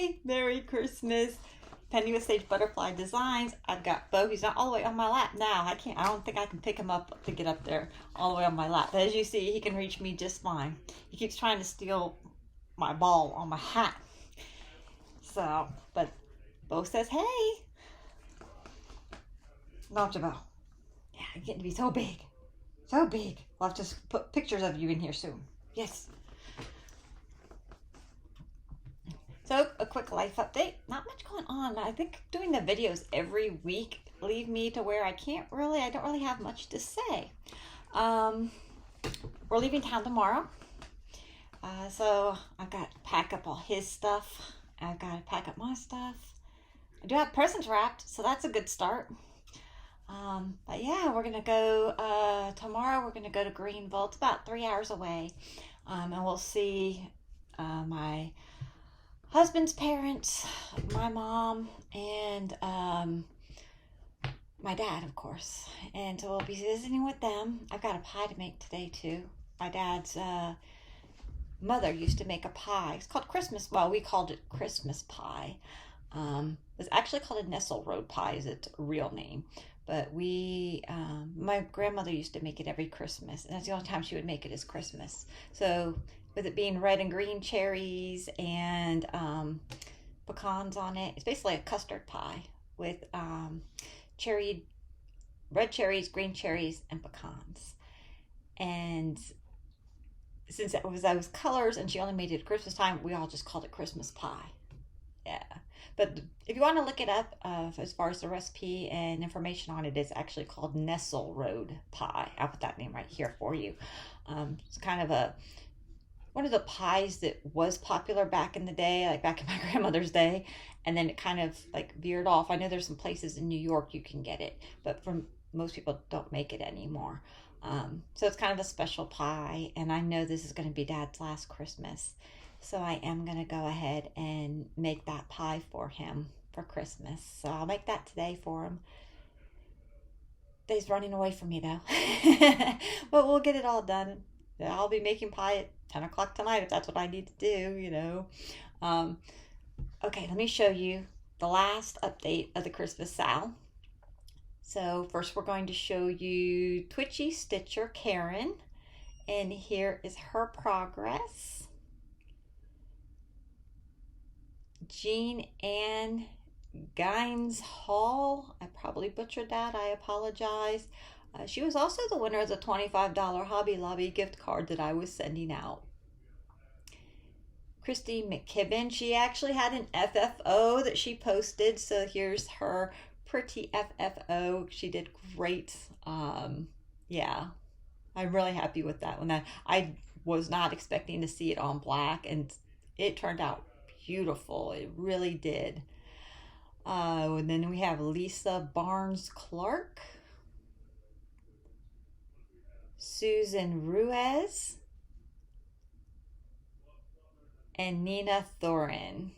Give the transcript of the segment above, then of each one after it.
Hey, Merry Christmas. Penny with Sage Butterfly Designs. I've got Bo. He's not all the way on my lap now. I don't think I can pick him up to get up there all the way on my lap. But as you see, he can reach me just fine. He keeps trying to steal my ball on my hat. So, but Bo says, hey. Not Bo. Yeah, you're getting to be so big. So big. I'll have to put pictures of you in here soon. Yes. So, a quick life update. Not much going on. I think doing the videos every week leave me to where I don't really have much to say. We're leaving town tomorrow. So, I've got to pack up all his stuff. I've got to pack up my stuff. I do have presents wrapped, so that's a good start. But yeah, we're going to go, tomorrow we're going to go to Greenville. It's about 3 hours away. And we'll see my husband's parents, my mom, and my dad, of course. And so we'll be visiting with them. I've got a pie to make today, too. My dad's mother used to make a pie. It's called Christmas. Well, we called it Christmas pie. It's actually called a Nestle Road pie is its real name. But my grandmother used to make it every Christmas. And that's the only time she would make it is Christmas. So with it being red and green cherries and pecans on it, it's basically a custard pie with red cherries, green cherries, and pecans. And since it was those colors and she only made it at Christmas time, we all just called it Christmas pie. Yeah. But if you want to look it up, as far as the recipe and information on it, it's actually called Nestle Road Pie. I'll put that name right here for you. It's kind of one of the pies that was popular back in the day, like back in my grandmother's day, and then it kind of like veered off. I know there's some places in New York you can get it, but most people don't make it anymore. So it's kind of a special pie, and I know this is going to be Dad's last Christmas. So I am going to go ahead and make that pie for him for Christmas. So I'll make that today for him. He's running away from me though. But we'll get it all done. I'll be making pie at 10 o'clock tonight if that's what I need to do, you know. Okay, let me show you the last update of the Christmas Sal. So first we're going to show you Twitchy Stitcher Karen. And here is her progress. GeneAnn Guynes Hall. I probably butchered that. I apologize. She was also the winner of the $25 Hobby Lobby gift card that I was sending out. Kristi McKibben. She actually had an FFO that she posted. So here's her pretty FFO. She did great. Yeah, I'm really happy with that one. I was not expecting to see it on black, and it turned out beautiful. It really did. And then we have Lisa Barnes Clark, Susan Ruiz, and Nina Thoren.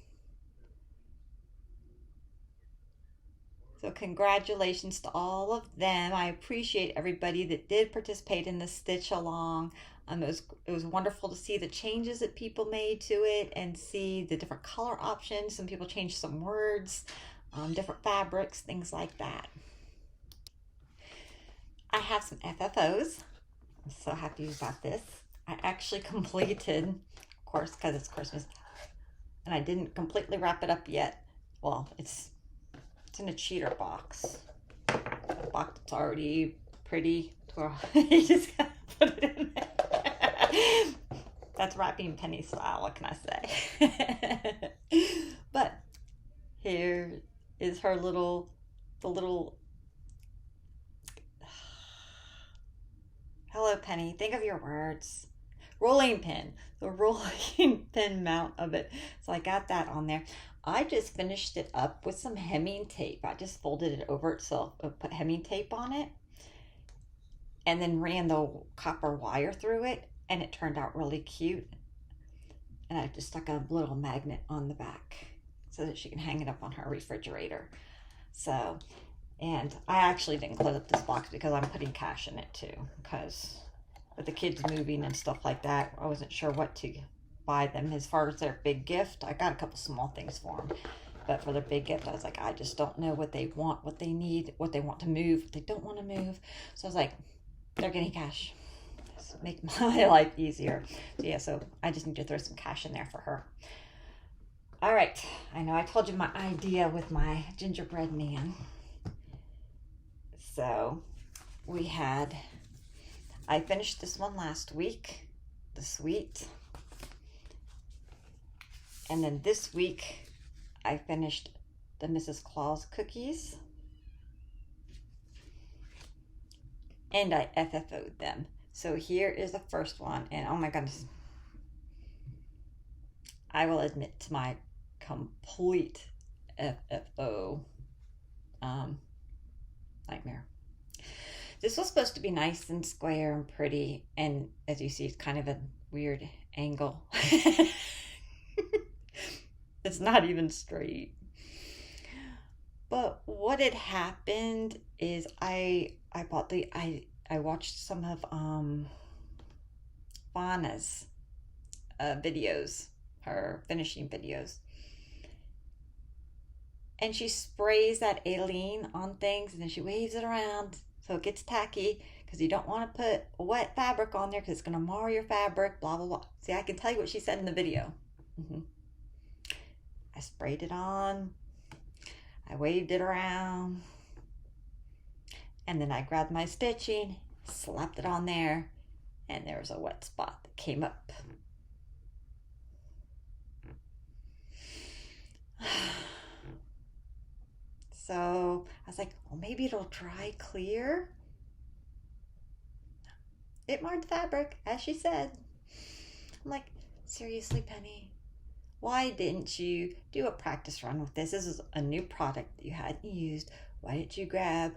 So congratulations to all of them. I appreciate everybody that did participate in the stitch along. It was wonderful to see the changes that people made to it and see the different color options. Some people changed some words, different fabrics, things like that. I have some FFOs. I'm so happy about this. I actually completed, of course, because it's Christmas, and I didn't completely wrap it up yet. Well, it's in a cheater box. A box that's already pretty. You just gotta put it in there. That's wrapping Penny style, what can I say? But here is her the little hello Penny, think of your words. Rolling pin, the rolling pin mount of it. So I got that on there. I just finished it up with some hemming tape. I just folded it over itself, put hemming tape on it, and then ran the copper wire through it, and it turned out really cute. And I just stuck a little magnet on the back so that she can hang it up on her refrigerator. So, and I actually didn't close up this box because I'm putting cash in it too, because with the kids moving and stuff like that, I wasn't sure what to buy them as far as their big gift. I got a couple small things for them. But for their big gift, I was like, I just don't know what they want, what they need, what they want to move, what they don't want to move. So I was like, they're getting cash. Just make my life easier. So yeah, so I just need to throw some cash in there for her. All right. I know I told you my idea with my gingerbread man. So I finished this one last week, the sweet. And then this week, I finished the Mrs. Claus cookies. And I FFO'd them. So here is the first one. And oh my goodness. I will admit to my complete FFO nightmare. This was supposed to be nice and square and pretty. And as you see, it's kind of a weird angle. It's not even straight. But what had happened is I watched some of Vanna's videos, her finishing videos. And she sprays that Aileen on things and then she waves it around so it gets tacky because you don't want to put wet fabric on there because it's going to mar your fabric, blah, blah, blah. See, I can tell you what she said in the video. I sprayed it on, I waved it around, and then I grabbed my stitching, slapped it on there, and there was a wet spot that came up. So I was like, well, maybe it'll dry clear. It marred the fabric, as she said. I'm like, seriously, Penny? Why didn't you do a practice run with this? This is a new product that you hadn't used. Why didn't you grab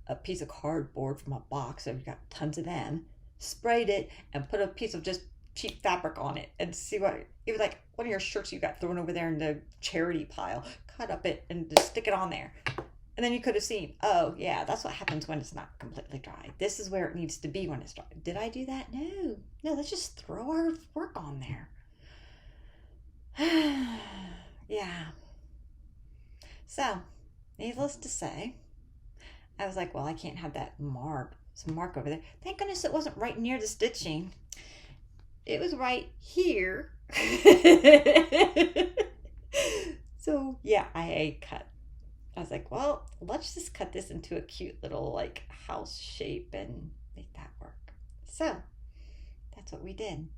a piece of cardboard from a box, so you got tons of them, sprayed it, and put a piece of just cheap fabric on it and see what, it was like one of your shirts you got thrown over there in the charity pile, cut up it and just stick it on there. And then you could have seen, oh yeah, that's what happens when it's not completely dry. This is where it needs to be when it's dry. Did I do that? No, let's just throw our work on there. Yeah. So, needless to say, I was like, well, I can't have that mark over there. Thank goodness it wasn't right near the stitching. It was right here. So, yeah, I cut. I was like, well, let's just cut this into a cute little like house shape and make that work. So, that's what we did.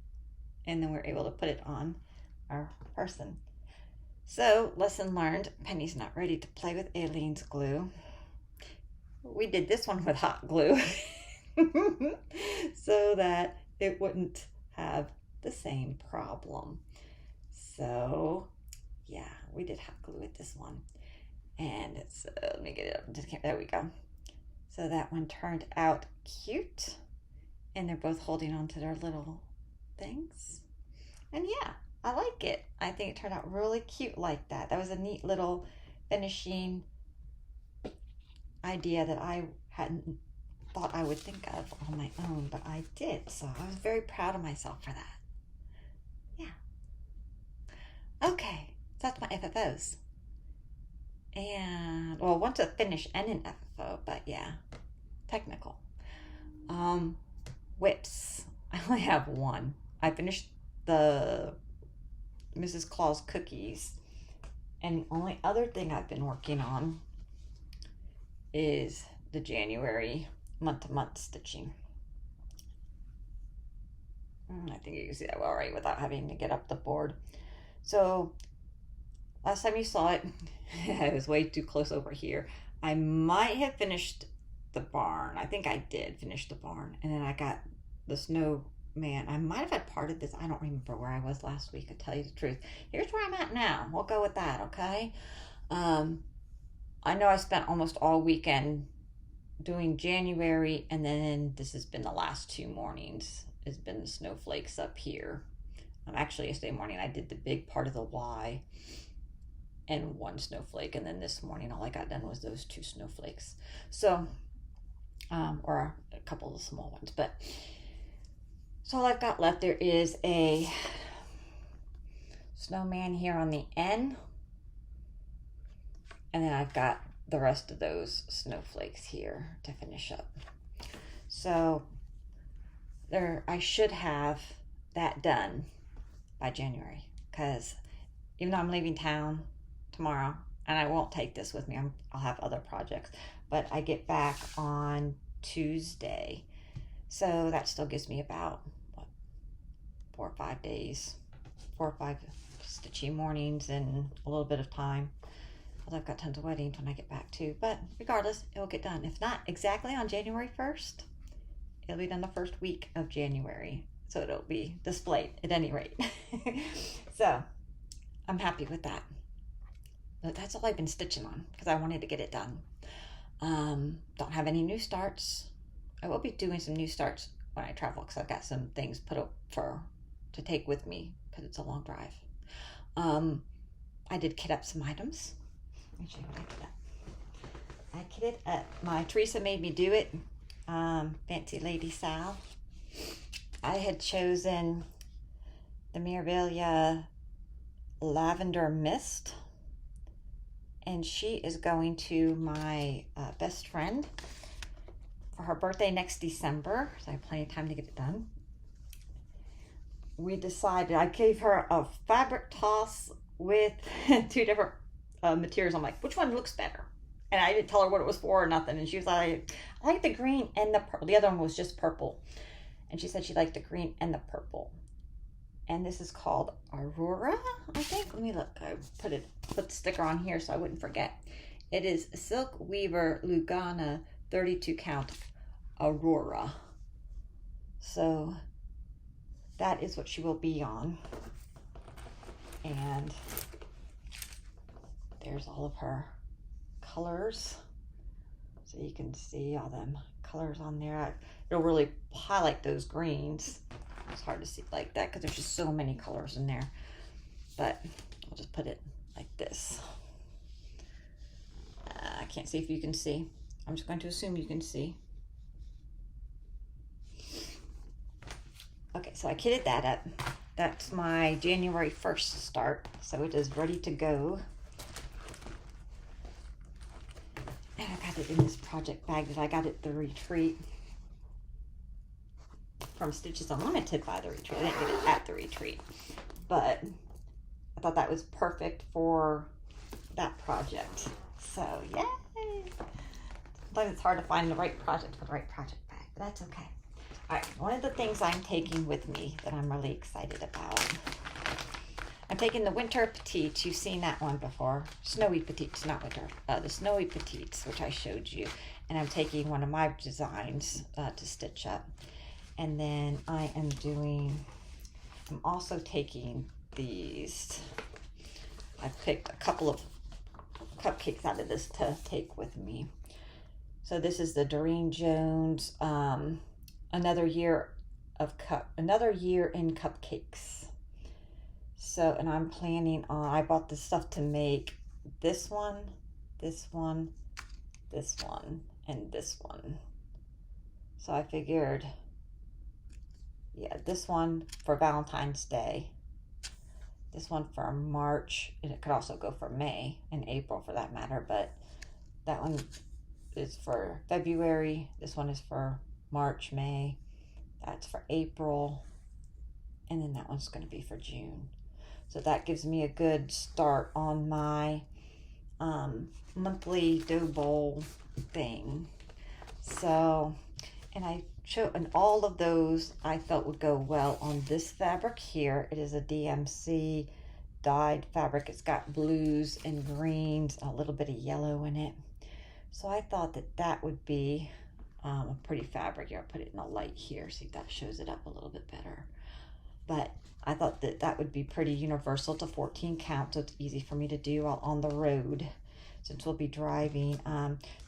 And then we were able to put it on our person. So, lesson learned, Penny's not ready to play with Aileen's glue. We did this one with hot glue so that it wouldn't have the same problem. So, yeah, we did hot glue with this one. And it's, let me get it up. There we go. So that one turned out cute. And they're both holding on to their little things. And yeah, I like it. I think it turned out really cute like that. That was a neat little finishing idea that I hadn't thought I would think of on my own, but I did. So I was very proud of myself for that. Yeah. Okay, so that's my FFOs. And, well, one's a finish and an FFO, but yeah, technical. Whips. I only have one. I finished the Mrs. Claus cookies, and the only other thing I've been working on is the January month-to-month stitching. I think you can see that well, right, without having to get up the board. So last time you saw it, I was way too close over here. I might have finished the barn. I think I did finish the barn. And then I got the snowman. I might have had part of this. I don't remember where I was last week, to tell you the truth. Here's where I'm at now. We'll go with that, okay? I know I spent almost all weekend doing January, and then this has been the last 2 mornings. It's been the snowflakes up here. Actually, yesterday morning I did the big part of the Y and 1 snowflake, and then this morning all I got done was those 2 snowflakes. So, or a couple of small ones, but so all I've got left there is a snowman here on the end. And then I've got the rest of those snowflakes here to finish up. So I should have that done by January, because even though I'm leaving town tomorrow, and I won't take this with me, I'll have other projects, but I get back on Tuesday. So that still gives me about, what, 4 or 5 days, 4 or 5 stitchy mornings and a little bit of time. Although I've got tons of weddings when I get back too. But regardless, it'll get done. If not exactly on January 1st, it'll be done the first week of January. So it'll be displayed at any rate. So I'm happy with that. But that's all I've been stitching on because I wanted to get it done. Don't have any new starts. I will be doing some new starts when I travel because I've got some things put up to take with me because it's a long drive. I did kit up some items. Let me show you what I did up. I kitted up. My Teresa made me do it. Fancy Lady Sal. I had chosen the Miribilia Lavender Mist, and she is going to my best friend for her birthday next December, so I have plenty of time to get it done. We decided, I gave her a fabric toss with 2 different materials. I'm like, which one looks better? And I didn't tell her what it was for or nothing, and she was like, I like the green and the purple. The other one was just purple, and she said she liked the green and the purple. And this is called Aurora, I think. Let me look. I put the sticker on here so I wouldn't forget. It is Silkweaver Lugana 32 count Aurora. So that is what she will be on. And there's all of her colors. So you can see all them colors on there. It'll really highlight those greens. It's hard to see like that because there's just so many colors in there. But I'll just put it like this. I can't see if you can see. I'm just going to assume you can see. Okay, so I kitted that up. That's my January 1st start. So it is ready to go. And I got it in this project bag that I got at the retreat. From Stitches Unlimited by the retreat. I didn't get it at the retreat, but I thought that was perfect for that project. So yay! Sometimes it's hard to find the right project for the right project bag, but that's okay. All right, one of the things I'm taking with me that I'm really excited about. I'm taking the Winter Petites. You've seen that one before. Snowy Petites, not winter. The Snowy Petites, which I showed you. And I'm taking one of my designs to stitch up. And then I'm also taking these. I picked a couple of cupcakes out of this to take with me. So this is the Durene Jones, another year in cupcakes. So, and I'm planning on, I bought this stuff to make this one, this one, this one, and this one. So I figured, yeah, this one for Valentine's Day, this one for March, and it could also go for May and April for that matter, but that one is for February, this one is for March, May, that's for April, and then that one's going to be for June. So that gives me a good start on my monthly dough bowl thing. So, and all of those I felt would go well on this fabric here. It is a DMC dyed fabric. It's got blues and greens, and a little bit of yellow in it. So I thought that that would be a pretty fabric. Here, I'll put it in a light here, see if that shows it up a little bit better. But I thought that that would be pretty universal to 14 count, so it's easy for me to do while on the road since we'll be driving.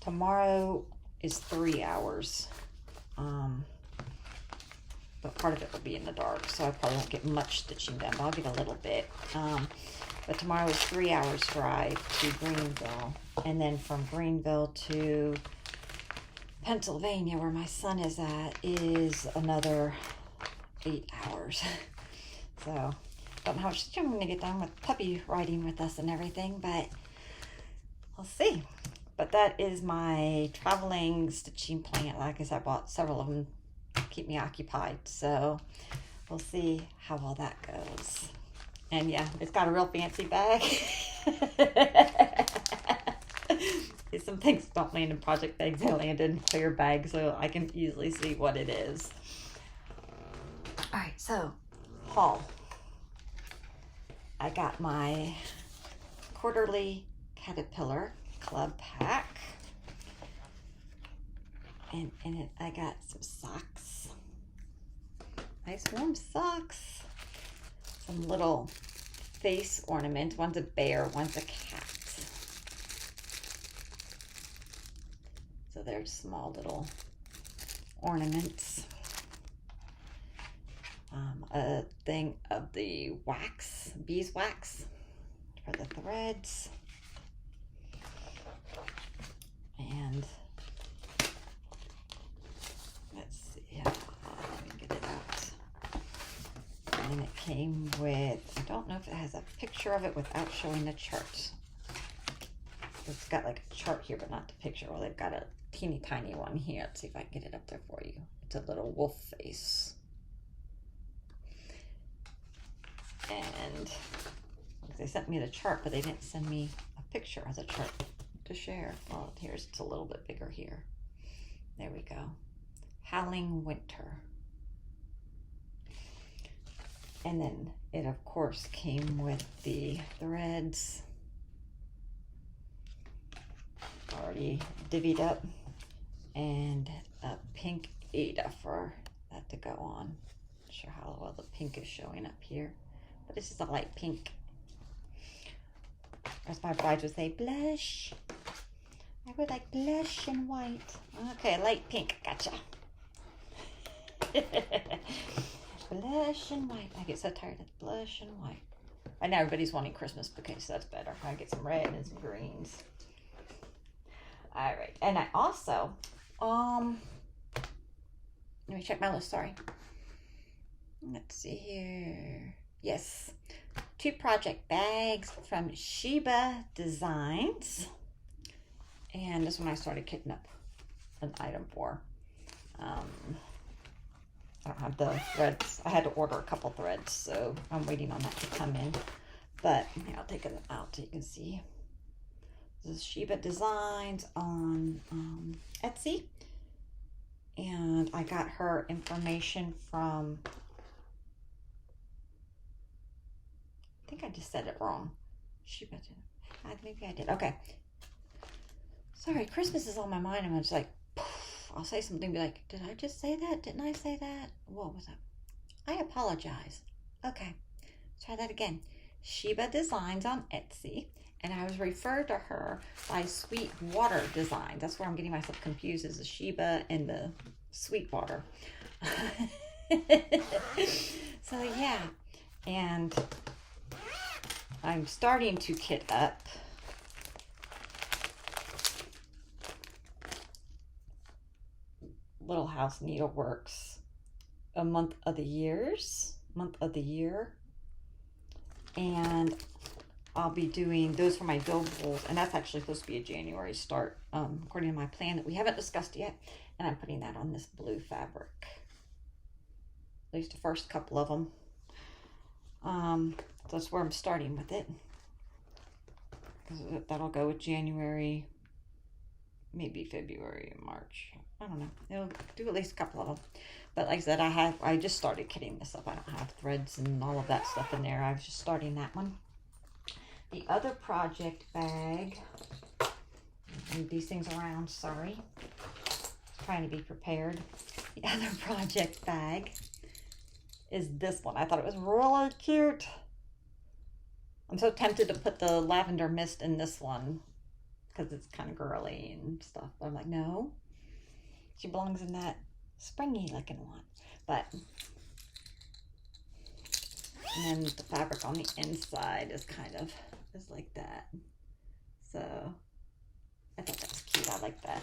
Tomorrow is 3 hours, but part of it will be in the dark, so I probably won't get much stitching done, but I'll get a little bit. But tomorrow is 3 hours drive to Greenville, and then from Greenville to Pennsylvania, where my son is at, is another 8 hours. So don't know how much I'm going to get done with puppy riding with us and everything, but we'll see. But that is my traveling stitching plan. Like I said, I bought several of them to keep me occupied. So we'll see how all that goes. And yeah, it's got a real fancy bag. Some things don't land in project bags. They land in clear bags, so I can easily see what it is. All right, so haul. I got my quarterly Caterpillar Club pack. And in it, I got some socks. Nice warm socks. Some little face ornaments. One's a bear, one's a cat. So they're small little ornaments. A thing of the wax, beeswax for the threads. And let's see, let me get it out. And it came with, I don't know if it has a picture of it without showing the chart. It's got like a chart here, but not the picture. Well, they've got a teeny tiny one here. Let's see if I can get it up there for you. It's a little wolf face. And they sent me the chart, but they didn't send me a picture of the chart to share. Well, here's, it's a little bit bigger here. There we go. Howling Winter. And then it, of course, came with the threads already divvied up and a pink aida for that to go on. Not sure how well the pink is showing up here, but this is a light pink. As my bride would say, blush. I would like blush and white. Okay, light pink, gotcha. Blush and white. I get so tired of blush and white. I know everybody's wanting Christmas bouquets, so that's better. I get some red and some greens. All right, and I also, let me check my list, sorry. Let's see here. Yes, 2 project bags from Sheba Designs. And this one I started kitting up an item for. I don't have the threads. I had to order a couple threads, so I'm waiting on that to come in. But yeah, I'll take it out so you can see. This is Sheba Designs on Etsy. And I got her information from, I think I just said it wrong. Sheba, maybe I did. Okay. Sorry, Christmas is on my mind. I'm just like, poof, I'll say something, be like, did I just say that? Didn't I say that? What was that? I apologize. Okay, try that again. Sheba Designs on Etsy. And I was referred to her by Sweetwater Design. That's where I'm getting myself confused, is the Sheba and the Sweetwater. So yeah, and I'm starting to kit up Little House Needleworks a month of the year, and I'll be doing those for my billables, and that's actually supposed to be a January start, according to my plan that we haven't discussed yet, and I'm putting that on this blue fabric, at least the first couple of them. That's where I'm starting with it, because that'll go with January, maybe February and March. I don't know. It'll do at least a couple of them. But like I said, I just started kitting this up. I don't have threads and all of that stuff in there. I was just starting that one. The other project bag, move these things around, sorry. Trying to be prepared. The other project bag is this one. I thought it was really cute. I'm so tempted to put the Lavender Mist in this one because it's kind of girly and stuff. But I'm like, no. She belongs in that springy looking one. But, and then the fabric on the inside is kind of, is like that. So, I thought that was cute. I like that.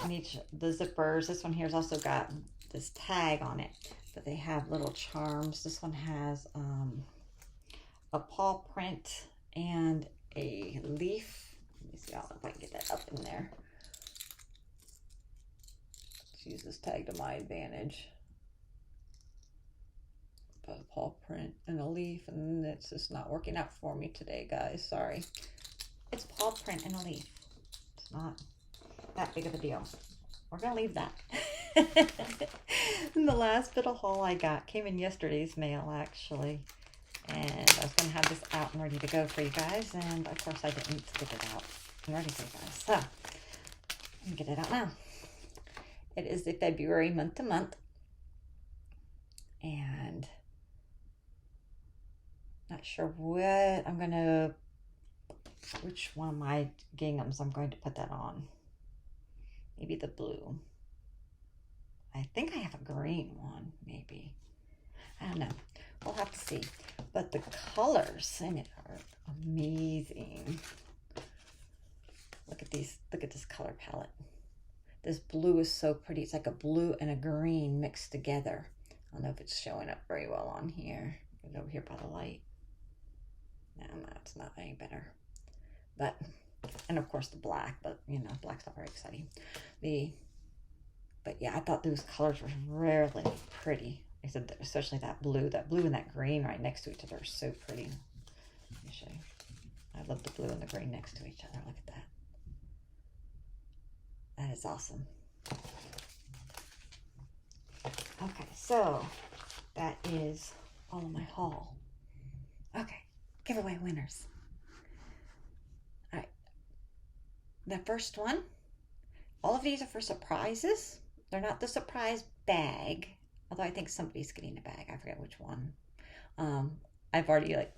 And each, the zippers, this one here's also got this tag on it. but they have little charms. This one has a paw print and a leaf. Let me see if I can get that up in there. Let's use this tag to my advantage. A paw print and a leaf, and it's just not working out for me today, guys. Sorry. It's paw print and a leaf. It's not that big of a deal. We're gonna leave that. And the last bit of haul I got came in yesterday's mail, actually, and I was gonna have this out and ready to go for you guys, and of course I didn't get it out and ready for you guys. So let me get it out now. It is the February month to month, and not sure what I'm gonna, which one of my ginghams I'm going to put that on. Maybe the blue. I think I have a green one, maybe. I don't know. We'll have to see. But the colors in it are amazing. Look at these. Look at this color palette. This blue is so pretty. It's like a blue and a green mixed together. I don't know if it's showing up very well on here. It's over here by the light. No, it's not any better. But, and of course the black, but you know, black's not very exciting. But yeah, I thought those colors were really pretty. I said, especially that blue and that green right next to each other are so pretty. Let me show you. I love the blue and the green next to each other. Look at that. That is awesome. Okay, so that is all of my haul. Okay. Giveaway winners. All right. The first one, all of these are for surprises. They're not the surprise bag, although I think somebody's getting a bag. I forget which one. I've already like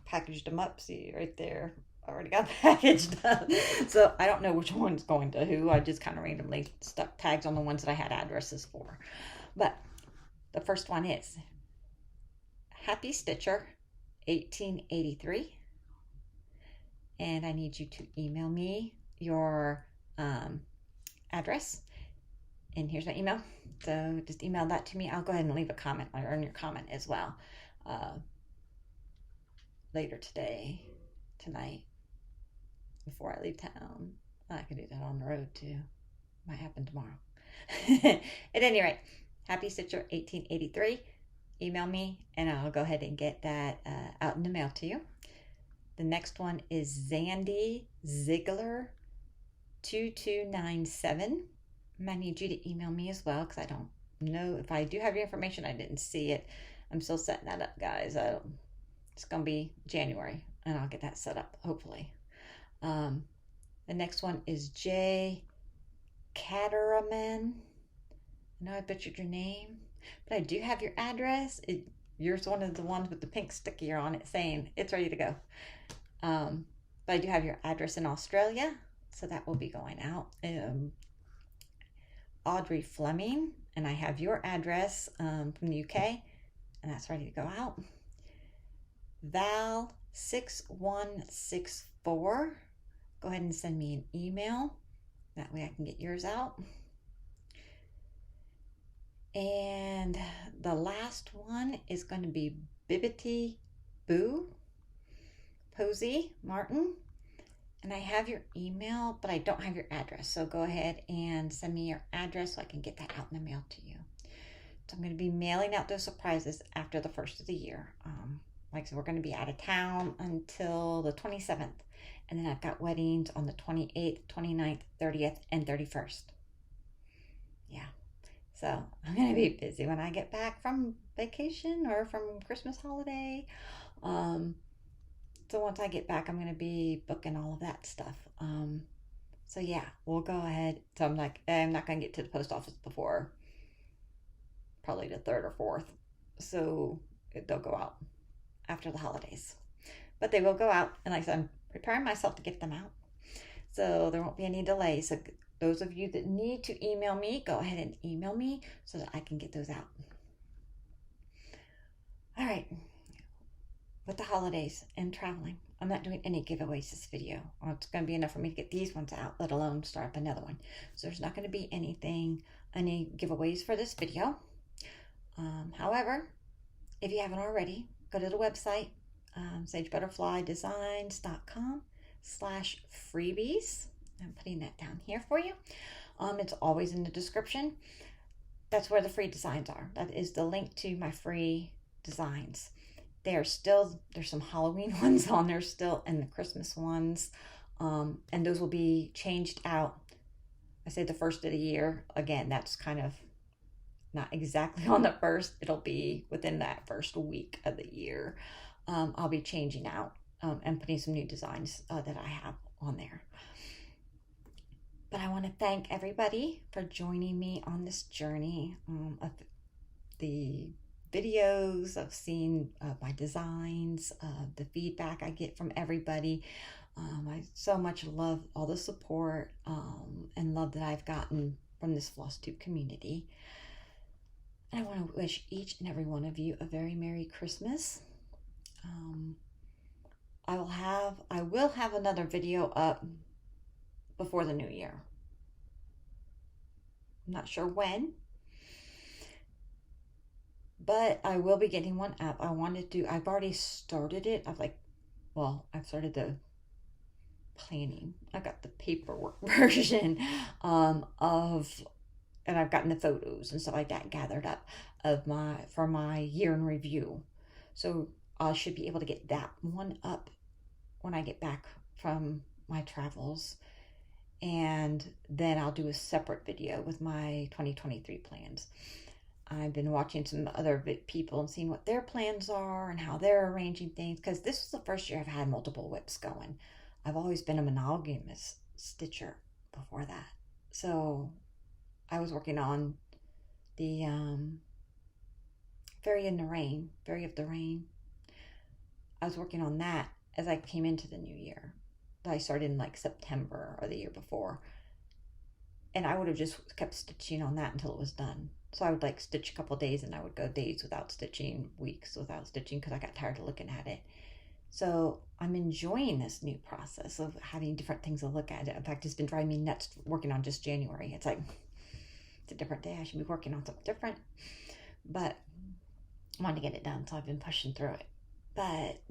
packaged them up. See right there. I already got packaged up. So I don't know which one's going to who. I just kind of randomly stuck tags on the ones that I had addresses for. But the first one is Happy Stitcher 1883, and I need you to email me your address, and here's my email, so just email that to me. I'll go ahead and leave a comment or earn your comment as well later tonight before I leave town. I can do that on the road too. Might happen tomorrow. At any rate, Happy Stitcher 1883. Email me and I'll go ahead and get that out in the mail to you. The next one is Zandy Ziegler 2297. I need you to email me as well because I don't know if I do have your information. I didn't see it. I'm still setting that up, guys. It's going to be January and I'll get that set up, hopefully. The next one is J. Cateraman. I know I butchered your name, but I do have your address. Yours one of the ones with the pink sticker on it saying it's ready to go. But I do have your address in Australia, so that will be going out. Audrey Fleming, and I have your address from the UK, and that's ready to go out. Val 6164. Go ahead and send me an email. That way I can get yours out. And the last one is going to be Bibbity Boo Posey Martin. And I have your email, but I don't have your address. So go ahead and send me your address so I can get that out in the mail to you. So I'm going to be mailing out those surprises after the first of the year. Like I said, we're going to be out of town until the 27th. And then I've got weddings on the 28th, 29th, 30th, and 31st. Yeah. So I'm going to be busy when I get back from vacation or from Christmas holiday. So once I get back, I'm going to be booking all of that stuff. So yeah, we'll go ahead. So I'm not going to get to the post office before probably the 3rd or 4th. So they'll go out after the holidays. But they will go out. And like I said, I'm preparing myself to get them out. So there won't be any delays. So those of you that need to email me, go ahead and email me so that I can get those out. All right. With the holidays and traveling, I'm not doing any giveaways this video. It's going to be enough for me to get these ones out, let alone start up another one. So there's not going to be any giveaways for this video. However, if you haven't already, go to the website, sagebutterflydesigns.com/freebies. I'm putting that down here for you. It's always in the description. That's where the free designs are. That is the link to my free designs. There's some Halloween ones on there still, and the Christmas ones. And those will be changed out. I say the first of the year. Again, that's kind of not exactly on the first. It'll be within that first week of the year. I'll be changing out and putting some new designs that I have on there. But I want to thank everybody for joining me on this journey of the videos, of seeing my designs, the feedback I get from everybody. I so much love all the support and love that I've gotten from this Flosstube community. And I want to wish each and every one of you a very Merry Christmas. I will have another video up before the new year. I'm not sure when, but I will be getting one up. I've already started it. I've started the planning. I got the paperwork version and I've gotten the photos and stuff like that gathered up for my year in review. So I should be able to get that one up when I get back from my travels. And then I'll do a separate video with my 2023 plans. I've been watching some other people and seeing what their plans are and how they're arranging things, because this was the first year I've had multiple whips going. I've always been a monogamous stitcher before that. So I was working on the Fairy of the Rain. I was working on that as I came into the new year. I started in like September or the year before. And I would have just kept stitching on that until it was done. So I would like stitch a couple days and I would go days without stitching, weeks without stitching, because I got tired of looking at it. So I'm enjoying this new process of having different things to look at. In fact, it's been driving me nuts working on just January. It's like, it's a different day. I should be working on something different. But I wanted to get it done, so I've been pushing through it. But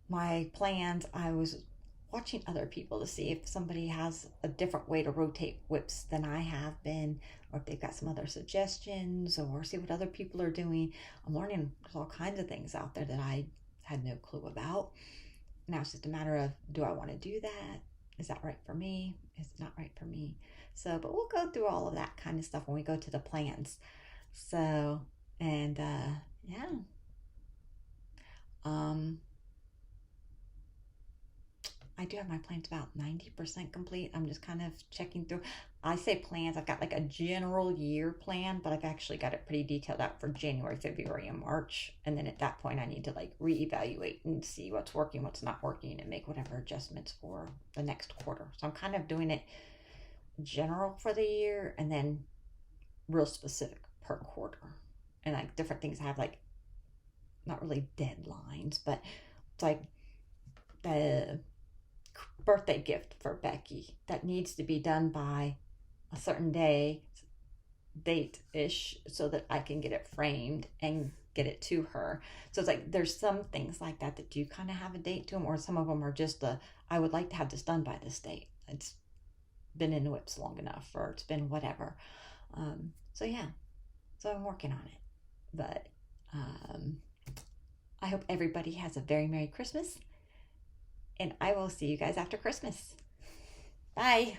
my plans, I was watching other people to see if somebody has a different way to rotate whips than I have been, or if they've got some other suggestions, or see what other people are doing. I'm learning there's all kinds of things out there that I had no clue about. Now it's just a matter of, do I want to do that? Is that right for me? Is it not right for me? So, but we'll go through all of that kind of stuff when we go to the plans. So, and yeah. I do have my plans about 90% complete. I'm just kind of checking through. I say plans, I've got like a general year plan, but I've actually got it pretty detailed out for January, February, and March. And then at that point, I need to like reevaluate and see what's working, what's not working, and make whatever adjustments for the next quarter. So I'm kind of doing it general for the year and then real specific per quarter. And like different things have like, not really deadlines, but it's like the birthday gift for Becky that needs to be done by a certain date-ish, so that I can get it framed and get it to her. So it's like there's some things like that that do kind of have a date to them, or some of them are just I would like to have this done by this date. It's been in the whips long enough, or it's been whatever. So yeah, so I'm working on it. But I hope everybody has a very Merry Christmas. And I will see you guys after Christmas. Bye.